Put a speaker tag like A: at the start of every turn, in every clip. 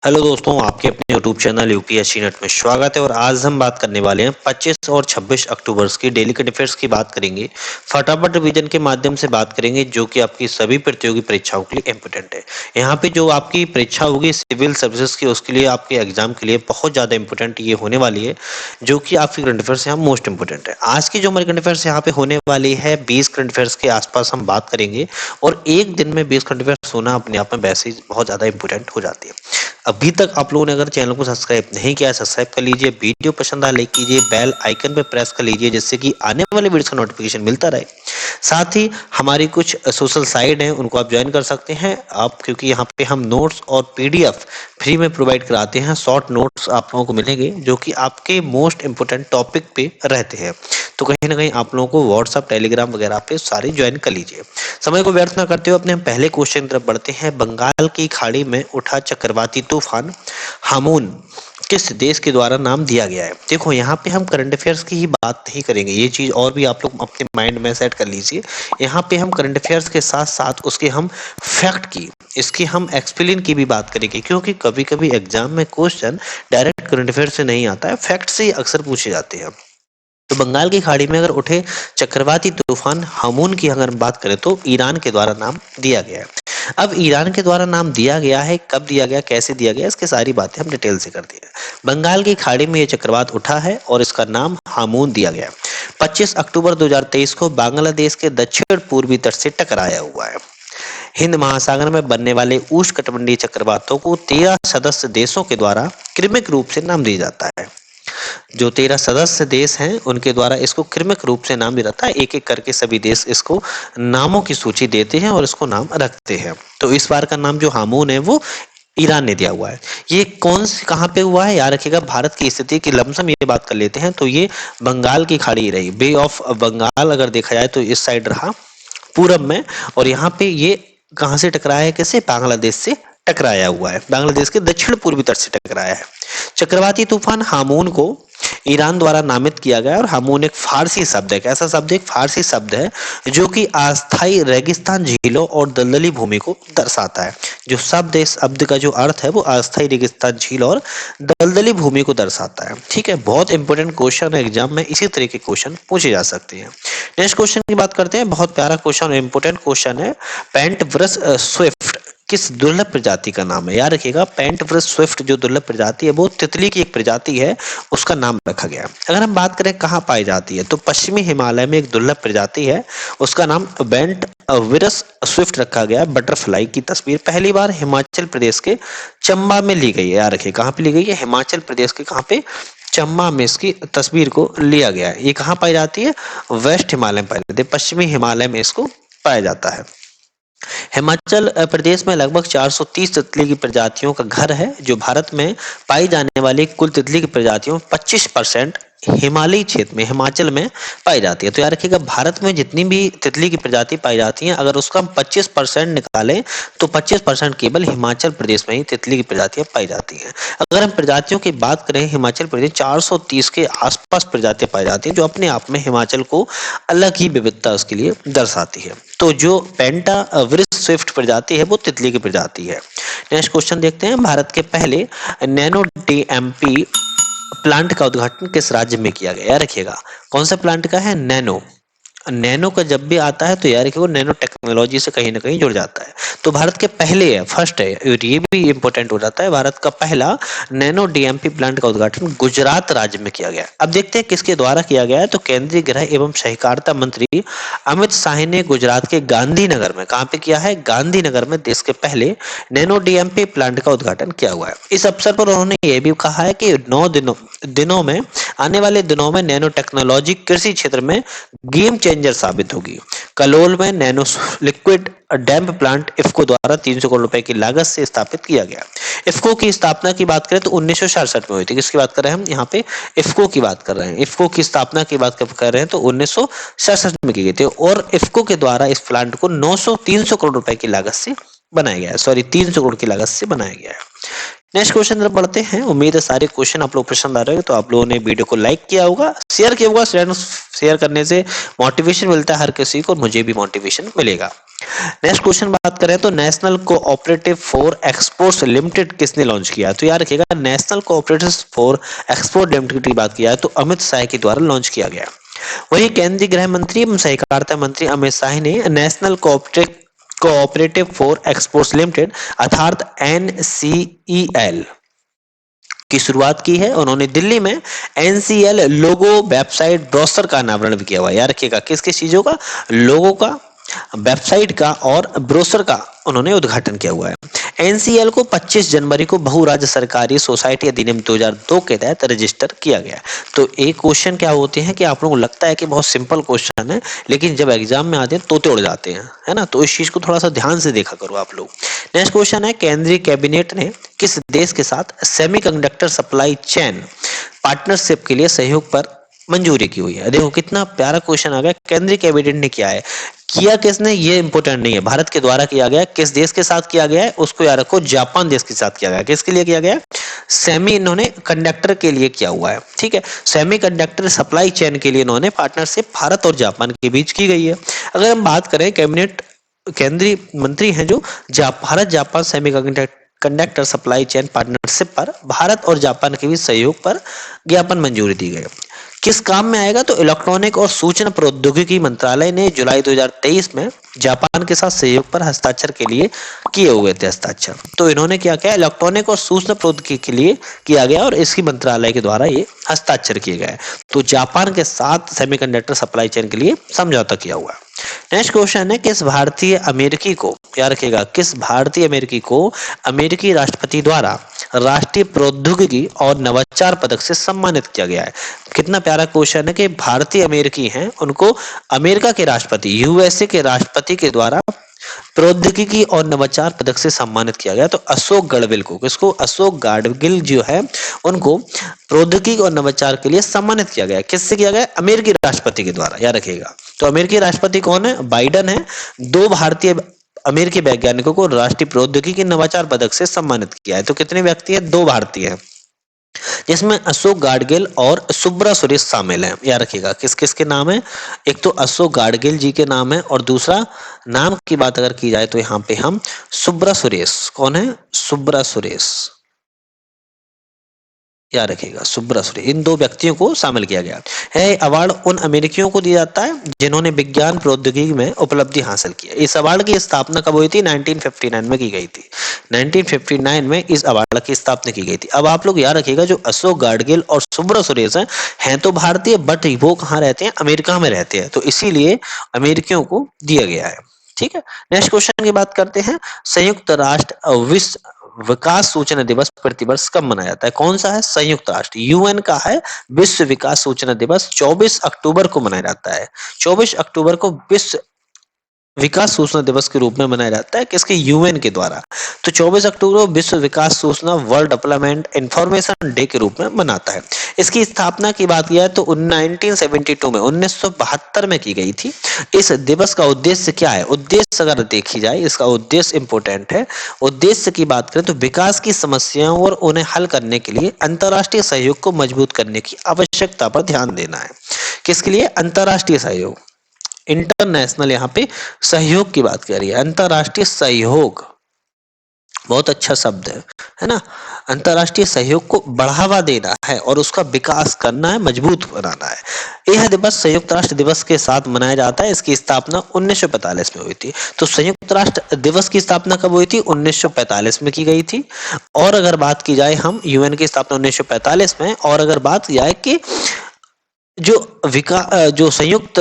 A: Hello दोस्तों, आपके अपने यूट्यूब चैनल यूपीएससी नेट में स्वागत है। और आज हम बात करने वाले हैं 25 और 26 अक्टूबर की डेली करंट अफेयर्स की बात करेंगे। फटाफट रिवीजन के माध्यम से बात करेंगे जो कि आपकी सभी प्रतियोगी परीक्षाओं के लिए इंपॉर्टेंट है। यहाँ पे जो आपकी परीक्षा होगी सिविल सर्विसेज की, उसके लिए आपके एग्जाम के लिए बहुत ज़्यादा इंपॉर्टेंट ये होने वाली है, जो कि आपकी करंट अफेयर्स यहाँ मोस्ट इंपॉर्टेंट है। आज की जो हमारी करंट अफेयर्स यहाँ पे होने वाली है 20 करंट अफेयर्स के आसपास हम बात करेंगे। और एक दिन में 20 करंट अफेयर्स होना अपने आप में वैसे ही बहुत ज़्यादा इंपॉर्टेंट हो जाती है। अभी तक आप लोगों ने अगर चैनल को सब्सक्राइब नहीं किया है, सब्सक्राइब कर लीजिए। वीडियो पसंद आए लाइक कीजिए, बेल आइकन पे प्रेस कर लीजिए जिससे कि आने वाले वीडियोस का नोटिफिकेशन मिलता रहे। साथ ही हमारी कुछ सोशल साइट हैं, उनको आप ज्वाइन कर सकते हैं आप, क्योंकि यहाँ पे हम नोट्स और पीडीएफ फ्री में प्रोवाइड कराते हैं। शॉर्ट नोट्स आप लोगों को मिलेंगे जो कि आपके मोस्ट इंपोर्टेंट टॉपिक पे रहते हैं। तो कहीं ना कहीं आप लोगों को व्हाट्सएप टेलीग्राम वगैरह पे सारे ज्वाइन कर लीजिए। समय को व्यर्थ ना करते हुए अपने हम पहले क्वेश्चन की तरफ बढ़ते हैं। बंगाल की खाड़ी में उठा चक्रवाती तूफान हामून किस देश के द्वारा नाम दिया गया है? देखो, यहाँ पे हम करंट अफेयर्स की ही बात नहीं करेंगे, ये चीज और भी आप लोग अपने माइंड में सेट कर लीजिए। यहाँ पे हम करंट अफेयर्स के साथ साथ उसके हम फैक्ट की, इसकी हम एक्सप्लेन की भी बात करेंगे, क्योंकि कभी कभी एग्जाम में क्वेश्चन डायरेक्ट करंट अफेयर से नहीं आता है, फैक्ट से ही अक्सर पूछे जाते हैं। तो बंगाल की खाड़ी में अगर उठे चक्रवाती तूफान हामून की अगर बात करें तो ईरान के द्वारा नाम दिया गया है। अब ईरान के द्वारा नाम दिया गया है, कब दिया गया, कैसे दिया गया, इसकी सारी बातें हम डिटेल से कर दी है। बंगाल की खाड़ी में यह चक्रवात उठा है और इसका नाम हामून दिया गया है। 25 अक्टूबर 2023 को बांग्लादेश के दक्षिण पूर्वी तट से टकराया हुआ है। हिंद महासागर में बनने वाले उष्णकटिबंधीय चक्रवातों को 13 सदस्य देशों के द्वारा क्रमिक रूप से नाम दिया जाता है। जो 13 सदस्य देश हैं उनके द्वारा इसको क्रमिक रूप से नाम दिया जाता है। एक एक करके सभी देश इसको नामों की सूची देते हैं और इसको नाम रखते हैं। तो इस बार का नाम जो हामून है वो ईरान ने दिया हुआ है। ये कौन से कहाँ पे हुआ है याद रखिएगा। भारत की स्थिति की लमसम ये बात कर लेते हैं तो ये बंगाल की खाड़ी रही, बे ऑफ बंगाल अगर देखा जाए तो इस साइड रहा पूरब में। और यहाँ पे ये कहाँ से टकराया है, कैसे, बांग्लादेश से टकराया हुआ है, बांग्लादेश के दक्षिण पूर्वी तट से टकराया है। चक्रवाती तूफान हामून को ईरान द्वारा नामित किया गया और हामून एक फारसी शब्द है। कैसा शब्द है? एक फारसी शब्द है जो कि अस्थायी रेगिस्तान, झीलों और दलदली भूमि को दर्शाता है। जो शब्द है, इस शब्द का जो अर्थ है वो अस्थायी रेगिस्तान, झील और दलदली भूमि को दर्शाता है। ठीक है, बहुत इंपॉर्टेंट क्वेश्चन है, एग्जाम में इसी तरह के क्वेश्चन पूछे जा सकते हैं। नेक्स्ट क्वेश्चन की बात करते हैं, बहुत प्यारा क्वेश्चन और इंपॉर्टेंट क्वेश्चन है। पेंटब्रश स्विफ्ट किस दुर्लभ प्रजाति का नाम है? याद रखिएगा, पेंटब्रश स्विफ्ट जो दुर्लभ प्रजाति है वो तितली की एक प्रजाति है, उसका नाम रखा गया। अगर हम बात करें कहाँ पाई जाती है तो पश्चिमी हिमालय में एक दुर्लभ प्रजाति है, उसका नाम बेंट विरस स्विफ्ट रखा गया। बटरफ्लाई की तस्वीर पहली बार हिमाचल प्रदेश के चंबा में ली गई है। याद रखिए, कहाँ पे ली गई है? हिमाचल प्रदेश के कहाँ पे? चंबा में इसकी तस्वीर को लिया गया है। ये कहाँ पाई जाती है? वेस्ट हिमालय में पाई जाती है, पश्चिमी हिमालय में इसको पाया जाता है। हिमाचल प्रदेश में लगभग 430 तितली की प्रजातियों का घर है। जो भारत में पाई जाने वाली कुल तितली की प्रजातियों 25% हिमालयी क्षेत्र में, हिमाचल में पाई जाती है। तो याद रखिएगा, भारत में जितनी भी तितली की प्रजाति पाई जाती हैं, अगर उसका हम 25% निकालें तो 25% केवल हिमाचल प्रदेश में ही तितली की प्रजातियां पाई जाती हैं। अगर हम प्रजातियों की बात करें, हिमाचल प्रदेश 430 के आसपास प्रजातियां पाई जाती हैं, जो अपने आप में हिमाचल को अलग ही विविधता उसके लिए दर्शाती है। तो जो पेंटा विरस स्विफ्ट प्रजाति है वो तितली की प्रजाति है। नेक्स्ट क्वेश्चन देखते हैं, भारत के पहले नैनो डीएमपी प्लांट का उद्घाटन किस राज्य में किया गया? रखिएगा, कौन सा प्लांट का है? नैनो। नैनो का जब भी आता है तो यार कि वो नैनो टेक्नोलॉजी से कहीं ना कहीं जुड़ जाता है। तो भारत के पहले है, फर्स्ट है, और ये भी इंपॉर्टेंट हो जाता है। भारत का पहला नैनो डीएमपी प्लांट का उद्घाटन गुजरात राज्य में किया गया। अब देखते हैं किसके द्वारा किया गया है। तो केंद्रीय गृह एवं सहकारिता मंत्री अमित शाह ने गुजरात के गांधीनगर में, कहाँ पे किया है? गांधीनगर में देश के पहले नैनो डीएमपी प्लांट का उद्घाटन किया हुआ है। इस अवसर पर उन्होंने ये भी कहा है कि 9 दिनों में, आने वाले दिनों में नैनो टेक्नोलॉजी कृषि क्षेत्र में गेम चेंजर साबित होगी। कलोल में नैनो लिक्विड डैम्प प्लांट इफ्को द्वारा 300 करोड़ रुपए की लागत से स्थापित किया गया। इफ्को की स्थापना की बात करें तो 1966 में हुई थी। किसकी बात कर रहे हैं हम यहाँ पे? इफ्को की बात कर रहे हैं। इफ्को की स्थापना की बात कर रहे हैं तो 1966 में की गई थी। और इफ्को के द्वारा इस प्लांट को 300 करोड़ रुपए की लागत से बनाया गया है, सॉरी 300 करोड़ की लागत से बनाया गया है। नेक्स्ट क्वेश्चन तरफ बढ़ते हैं। उम्मीद है सारे क्वेश्चन आप लोग पसंद आ रहे हो, तो आप लोगों ने वीडियो को लाइक किया होगा, शेयर किया होगा। शेयर करने से मोटिवेशन मिलता है हर किसी को, और मुझे भी मोटिवेशन मिलेगा। नेक्स्ट क्वेश्चन बात करें तो national cooperative for exports limited किसने लॉन्च किया? तो याद रखिएगा, national cooperative for export limited की बात किया है तो अमित शाह के द्वारा लॉन्च किया गया। वही केंद्रीय गृह मंत्री एवं सहकारिता मंत्री अमित शाह ने national cooperative for exports limited अर्थात एनसीईएल की शुरुआत की है। उन्होंने दिल्ली में एनसीएल लोगो, वेबसाइट, ब्रोशर का अनावरण भी किया हुआ है। याद रखिएगा, किस किस चीजों का? लोगो का, वेबसाइट का और ब्रोशर का उन्होंने उद्घाटन किया हुआ है। एनसीएल को 25 जनवरी को बहुराज्य सरकारी सोसाइटी अधिनियम 2002 के तहत रजिस्टर किया गया। तो एक क्वेश्चन क्या होते हैं कि आप लोगों को लगता है कि बहुत सिंपल क्वेश्चन है, लेकिन जब एग्जाम में आते हैं तोते उड़ जाते हैं, है ना? तो इस चीज को थोड़ा सा ध्यान से देखा करो आप लोग। नेक्स्ट क्वेश्चन है, केंद्रीय कैबिनेट ने किस देश के साथ सेमीकंडक्टर सप्लाई चेन पार्टनरशिप के लिए सहयोग पर मंजूरी की हुई है? देखो कितना प्यारा क्वेश्चन आ गया। केंद्रीय कैबिनेट ने किया है, किया किसने ये इंपॉर्टेंट नहीं है, भारत के द्वारा किया गया। किस देश के साथ किया गया है उसको याद रखो, जापान देश के साथ किया गया। किसके लिए किया गया? सेमी इन्होंने कंडक्टर के लिए किया हुआ है, ठीक है। सेमी कंडक्टर सप्लाई चेन के लिए इन्होंने पार्टनरशिप भारत और जापान के बीच की गई है। अगर हम बात करें कैबिनेट केंद्रीय मंत्री हैं जो Bharat Japan semi conductor supply chain partnership पर भारत और जापान के बीच सहयोग पर ज्ञापन मंजूरी दी गई। किस काम में आएगा? तो इलेक्ट्रॉनिक और सूचना प्रौद्योगिकी मंत्रालय ने जुलाई 2023 में जापान के साथ सहयोग पर हस्ताक्षर के लिए किए हुए थे हस्ताक्षर। तो इन्होंने क्या किया? इलेक्ट्रॉनिक और सूचना प्रौद्योगिकी के लिए किया गया और इसकी मंत्रालय के द्वारा ये हस्ताक्षर किए गए। तो जापान के साथ सेमीकंडक्टर सप्लाई चेन के लिए समझौता किया हुआ। नेक्स्ट क्वेश्चन है, किस भारतीय अमेरिकी को, याद रखिएगा, किस भारतीय अमेरिकी को अमेरिकी राष्ट्रपति द्वारा राष्ट्रीय प्रौद्योगिकी और नवाचार पदक से सम्मानित किया गया है? कितना प्यारा क्वेश्चन है कि भारतीय अमेरिकी हैं, उनको अमेरिका के राष्ट्रपति, यूएसए के राष्ट्रपति के द्वारा प्रौद्योगिकी और नवाचार पदक से सम्मानित किया गया। तो अशोक गढ़विल को, किसको? अशोक गढ़विल जो है उनको प्रौद्योगिकी और नवाचार के लिए सम्मानित किया गया। किससे किया गया? अमेरिकी राष्ट्रपति के द्वारा, याद रखिएगा। तो अमेरिकी राष्ट्रपति कौन है? बाइडन है। दो भारतीय अमेरिकी वैज्ञानिकों को राष्ट्रीय प्रौद्योगिकी नवाचार पदक से सम्मानित किया है। तो कितने व्यक्ति है? दो भारतीय है, जिसमें अशोक गाडगिल और सुब्रा सुरेश शामिल हैं। याद रखिएगा किस किस के नाम है? एक तो अशोक गाडगिल जी के नाम है और दूसरा नाम की बात अगर की जाए तो यहाँ पे हम सुब्रा सुरेश, कौन है? सुब्रा सुरेश, याद रखिएगा, सुब्रा सुरेश, इन दो व्यक्तियों को शामिल किया गया है। अवार्ड उन अमेरिकियों को दिया जाता है जिन्होंने विज्ञान प्रौद्योगिकी में उपलब्धि हासिल की है। इस अवार्ड की स्थापना कब हुई थी? 1959 में की गई थी। 1959 में इस अवार्ड की स्थापना की गई थी। अब आप लोग याद रखिएगा, जो अशोक गाडगिल और सुब्रा सुरेश हैं तो भारतीय, बट वो कहाँ रहते हैं? अमेरिका में रहते हैं, तो इसीलिए अमेरिकियों को दिया गया है, ठीक है। नेक्स्ट क्वेश्चन की बात करते हैं, संयुक्त राष्ट्र विश्व विकास सूचना दिवस प्रतिवर्ष कब मनाया जाता है? कौन सा है? संयुक्त राष्ट्र, यूएन का है विश्व विकास सूचना दिवस 24 अक्टूबर को मनाया जाता है। 24 अक्टूबर को विश्व विकास सूचना दिवस के रूप में मनाया जाता है, किसके? यूएन के द्वारा। तो 24 अक्टूबर को विश्व विकास सूचना वर्ल्ड डेवलपमेंट इंफॉर्मेशन डे के रूप में मनाता है। इसकी स्थापना की बात किया तो 1972 में 1972 में की गई थी। इस दिवस का उद्देश्य क्या है? उद्देश्य अगर देखी जाए, इसका उद्देश्य इंपोर्टेंट है। उद्देश्य की बात करें तो विकास की समस्याओं और उन्हें हल करने के लिए अंतर्राष्ट्रीय सहयोग को मजबूत करने की आवश्यकता पर ध्यान देना है। किसके लिए? अंतर्राष्ट्रीय सहयोग, इंटरनेशनल, यहाँ पे सहयोग की बात कर रही है। अंतरराष्ट्रीय सहयोग बहुत अच्छा शब्द है ना। अंतरराष्ट्रीय सहयोग को बढ़ावा देना है और उसका विकास करना है, मजबूत बनाना है। यह दिवस संयुक्त राष्ट्र दिवस के साथ मनाया जाता है। इसकी स्थापना 1945 में हुई थी। तो संयुक्त राष्ट्र दिवस की स्थापना कब हुई थी? 1945 में की गई थी। और अगर बात की जाए, हम यूएन की स्थापना 1945 में, और अगर बात की जाए कि जो संयुक्त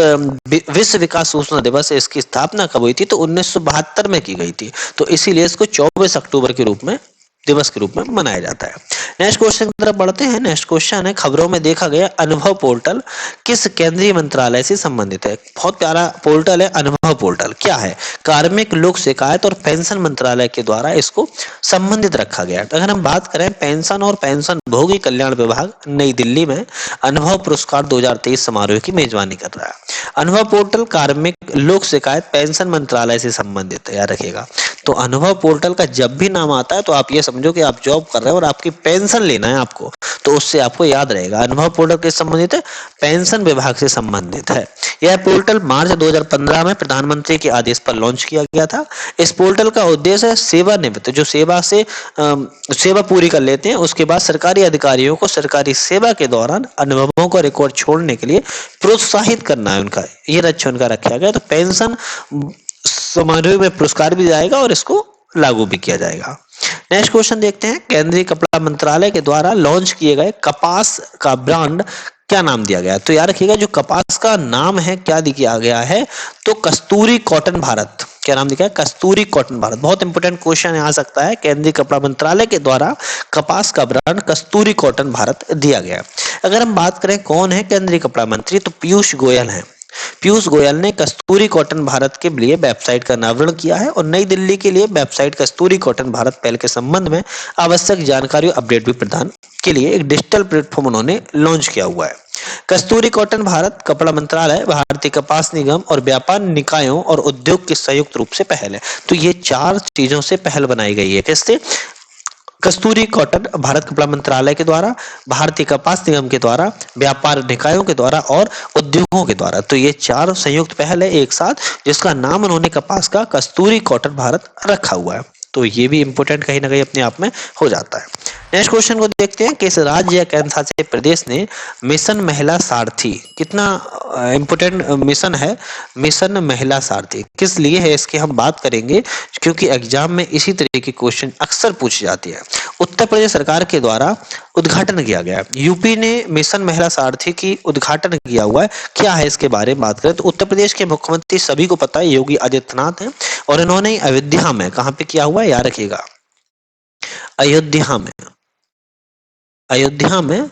A: विश्व विकास सूचना दिवस है, इसकी स्थापना कब हुई थी? तो 1972 में की गई थी। तो इसीलिए इसको 24 अक्टूबर के रूप में, दिवस के रूप में मनाया जाता है। नेक्स्ट क्वेश्चन की तरफ बढ़ते हैं। नेक्स्ट क्वेश्चन है, खबरों में देखा गया अनुभव पोर्टल किस केंद्रीय मंत्रालय से संबंधित है? बहुत प्यारा पोर्टल है अनुभव पोर्टल। क्या है? कार्मिक, लोक शिकायत और पेंशन मंत्रालय के द्वारा इसको संबंधित रखा गया। अगर हम बात करें, पेंशन और पेंशन भोगी कल्याण विभाग नई दिल्ली में अनुभव पुरस्कार 2023 समारोह की मेजबानी कर रहा है। अनुभव पोर्टल कार्मिक, लोक शिकायत, पेंशन मंत्रालय से संबंधित है, याद रखिएगा। तो अनुभव पोर्टल का जब भी नाम आता है तो आप ये समझो कि आप जॉब कर रहे हो और आपकी पेंशन लेना है आपको, तो उससे आपको याद रहेगा। अनुभव पोर्टल किससे संबंधित है? पेंशन विभाग से संबंधित है। यह पोर्टल मार्च 2015 में प्रधानमंत्री के आदेश पर लॉन्च किया गया था। इस पोर्टल का उद्देश्य है सेवानिवृत्त जो सेवा पूरी कर लेते हैं उसके बाद सरकारी अधिकारियों को सरकारी सेवा के दौरान अनुभवों का रिकॉर्ड छोड़ने के लिए प्रोत्साहित करना है उनका, ये लक्ष्य उनका रखा गया। तो पेंशन समारोह में पुरस्कार भी जाएगा और इसको लागू भी किया जाएगा। नेक्स्ट क्वेश्चन देखते हैं, केंद्रीय कपड़ा मंत्रालय के द्वारा लॉन्च किए गए कपास का ब्रांड क्या नाम दिया गया? तो याद रखिएगा जो कपास का नाम है क्या दिया गया है, तो कस्तूरी कॉटन भारत। क्या नाम दिया है? कस्तूरी कॉटन भारत। बहुत इंपॉर्टेंट क्वेश्चन आ सकता है। केंद्रीय कपड़ा मंत्रालय के द्वारा कपास का ब्रांड कस्तूरी कॉटन भारत दिया गया। अगर हम बात करें कौन है केंद्रीय कपड़ा मंत्री, तो पीयूष गोयल है। पीयूष गोयल ने कस्तूरी कॉटन भारत के लिए वेबसाइट का अनावरण किया है और नई दिल्ली के लिए वेबसाइट कस्तूरी कॉटन भारत पहल के संबंध में आवश्यक जानकारी और अपडेट भी प्रदान के लिए एक डिजिटल प्लेटफॉर्म उन्होंने लॉन्च किया हुआ है। कस्तूरी कॉटन भारत कपड़ा मंत्रालय, भारतीय कपास निगम और व्यापार निकायों और उद्योग की संयुक्त रूप से पहल है। तो ये चार चीजों से पहल बनाई गई है। किससे? कस्तूरी कॉटन भारत कपड़ा मंत्रालय के द्वारा, भारतीय कपास निगम के द्वारा, व्यापार निकायों के द्वारा और उद्योगों के द्वारा। तो ये चार संयुक्त पहल है एक साथ, जिसका नाम उन्होंने कपास का कस्तूरी कॉटन भारत रखा हुआ है। तो ये भी इंपॉर्टेंट कहीं ना कहीं अपने आप में हो जाता है। नेक्स्ट क्वेश्चन को देखते हैं, किस राज्य या केंद्र शासित प्रदेश ने मिशन महिला सारथी, कितना इंपॉर्टेंट मिशन है मिशन महिला सारथी, किस लिए है इसकी हम बात करेंगे, क्योंकि एग्जाम में इसी तरह के क्वेश्चन अक्सर पूछे जाते हैं। उत्तर प्रदेश सरकार के द्वारा उद्घाटन किया गया है। यूपी ने मिशन महिला सारथी की उद्घाटन किया हुआ है। क्या है इसके बारे में बात करें तो उत्तर प्रदेश के मुख्यमंत्री सभी को पता है योगी आदित्यनाथ हैं और इन्होंने अयोध्या में, कहां पे किया हुआ है याद रखिएगा, अयोध्या में, अयोध्या में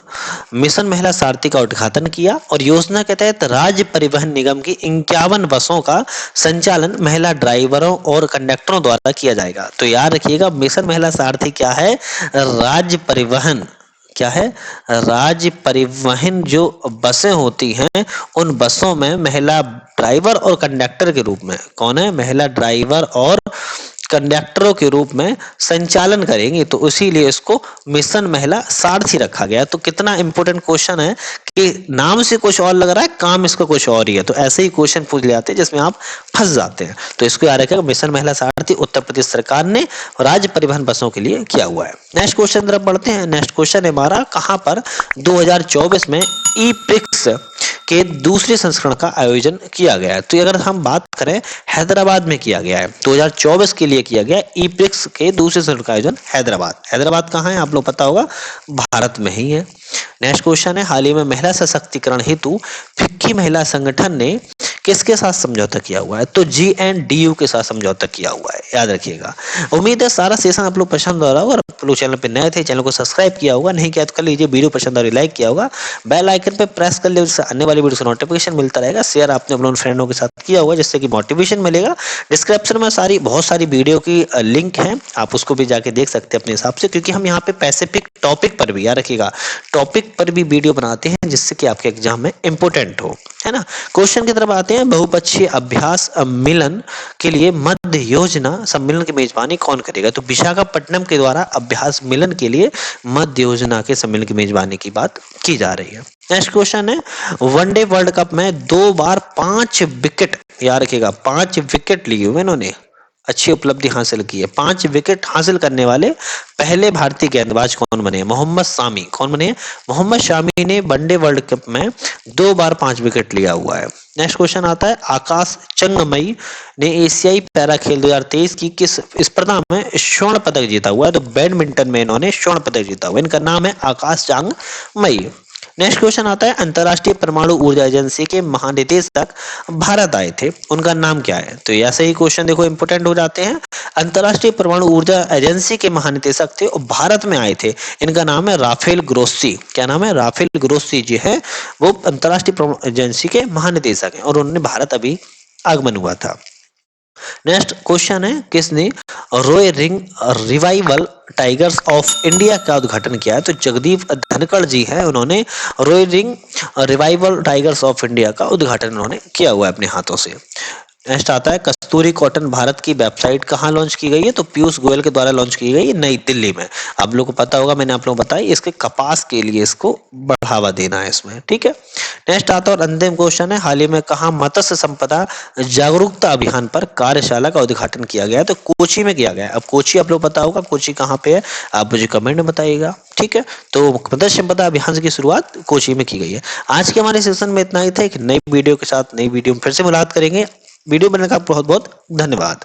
A: मिशन महिला सारथी का उद्घाटन किया और योजना के तहत राज्य परिवहन निगम की 51 बसों का संचालन महिला ड्राइवरों और कंडक्टरों द्वारा किया जाएगा। तो याद रखिएगा मिशन महिला सारथी क्या है? राज्य परिवहन, क्या है? राज्य परिवहन जो बसें होती हैं उन बसों में महिला ड्राइवर और कंडक्टर के रूप में, कौन है? महिला ड्राइवर और कंडक्टरों के रूप में संचालन करेंगे, तो इसीलिए इसको मिशन महिला सारथी रखा गया। तो कितना इंपॉर्टेंट क्वेश्चन है कि नाम से कुछ और लग रहा है, काम इसका कुछ और ही है। तो ऐसे ही क्वेश्चन पूछ ले जाते हैं जिसमें आप फंस जाते हैं। तो इसको याद रखिएगा, मिशन महिला सारथी उत्तर प्रदेश सरकार ने राज्य परिवहन बसों के लिए किया हुआ है। नेक्स्ट क्वेश्चन तरफ बढ़ते हैं। नेक्स्ट क्वेश्चन है हमारा, कहां पर 2024 में ई प्रिक्स के दूसरे संस्करण का आयोजन किया गया है? तो अगर हम बात करें हैदराबाद में किया गया है, 2024 के लिए किया गया ई प्रिक्स के दूसरे संस्करण का आयोजन हैदराबाद। हैदराबाद कहाँ है आप लोग पता होगा, भारत में ही है। नेक्स्ट क्वेश्चन है, हाल ही में महिला सशक्तिकरण हेतु फिक्की महिला संगठन ने किसके साथ समझौता किया हुआ है? तो GNDU के साथ समझौता किया हुआ है, याद रखिएगा। उम्मीद है सारा सेशन आप लोग पसंद आ रहा होगा। आप लोग चैनल पे नए थे, चैनल को सब्सक्राइब किया होगा, नहीं किया तो कर लीजिए। वीडियो पसंद आ रही लाइक किया होगा, बेल आइकन पे प्रेस कर लीजिए, उससे आने वाली वीडियो का नोटिफिकेशन मिलता रहेगा। शेयर आपने अपने फ्रेंडों के साथ किया होगा जिससे कि मोटिवेशन मिलेगा। डिस्क्रिप्शन में बहुत सारी वीडियो की लिंक है, आप उसको भी जाके देख सकते हैं अपने हिसाब से, क्योंकि हम यहाँ पे पैसिफिक टॉपिक पर भी, याद रखिएगा, टॉपिक पर भी वीडियो बनाते हैं जिससे कि आपके एग्जाम में इंपोर्टेंट हो, है ना। क्वेश्चन की तरफ आते हैं। बहुपक्षीय अभ्यास मिलन के लिए मध्य योजना सम्मेलन की मेजबानी कौन करेगा? तो विशाखापट्टनम के द्वारा अभ्यास मिलन के लिए मध्य योजना के सम्मेलन की मेजबानी की बात की जा रही है। नेक्स्ट क्वेश्चन है, वनडे वर्ल्ड कप में 2 बार 5 विकेट, याद रखिएगा 5 विकेट लिए हुए इन्होंने, अच्छी उपलब्धि हासिल की है। 5 विकेट हासिल करने वाले पहले भारतीय गेंदबाज कौन बने? मोहम्मद शामी। कौन बने? मोहम्मद शामी ने वनडे वर्ल्ड कप में 2 बार 5 विकेट लिया हुआ है। नेक्स्ट क्वेश्चन आता है, आकाश चंगमई ने एशियाई पैरा खेल 2023 की किस स्पर्धा में स्वर्ण पदक जीता हुआ है? तो बैडमिंटन में इन्होंने स्वर्ण पदक जीता हुआ। इनका नाम है आकाश चांगमई। नेक्स्ट क्वेश्चन आता है, अंतरराष्ट्रीय परमाणु ऊर्जा एजेंसी के महानिदेशक भारत आए थे, उनका नाम क्या है? तो ऐसे ही क्वेश्चन देखो इंपोर्टेंट हो जाते हैं। अंतरराष्ट्रीय परमाणु ऊर्जा एजेंसी के महानिदेशक थे और भारत में आए थे, इनका नाम है राफेल ग्रोसी। क्या नाम है? राफेल ग्रोसी जी है, वो अंतरराष्ट्रीय परमाणु एजेंसी के महानिदेशक हैं और उन्होंने भारत अभी आगमन हुआ था। नेक्स्ट क्वेश्चन है, किसने roaring revival tigers of India का उद्घाटन किया है? तो जगदीप धनखड़ जी हैं, उन्होंने roaring revival tigers of India का उद्घाटन उन्होंने किया हुआ है अपने हाथों से। नेक्स्ट आता है कस्तूरी कॉटन भारत की वेबसाइट कहाँ लॉन्च की गई है? तो पीयूष गोयल के द्वारा लॉन्च की गई है नई दिल्ली में। आप लोगों को पता होगा, मैंने आप लोगों को बताया, इसके कपास के लिए इसको बढ़ावा देना है इसमें, ठीक है। नेक्स्ट आता है और अंतिम क्वेश्चन है, हाल ही में कहाँ मत्स्य संपदा जागरूकता अभियान पर कार्यशाला का उद्घाटन किया गया है? तो कोची में किया गया है। अब कोची आप लोग पता होगा, कोची कहाँ पे है, आप मुझे कमेंट में बताइएगा, ठीक है। तो मत्स्य संपदा अभियान की शुरुआत कोची में की गई है। आज के हमारे सेशन में इतना ही था। एक नई वीडियो के साथ नई वीडियो में फिर से मुलाकात करेंगे। वीडियो बनने का बहुत बहुत धन्यवाद।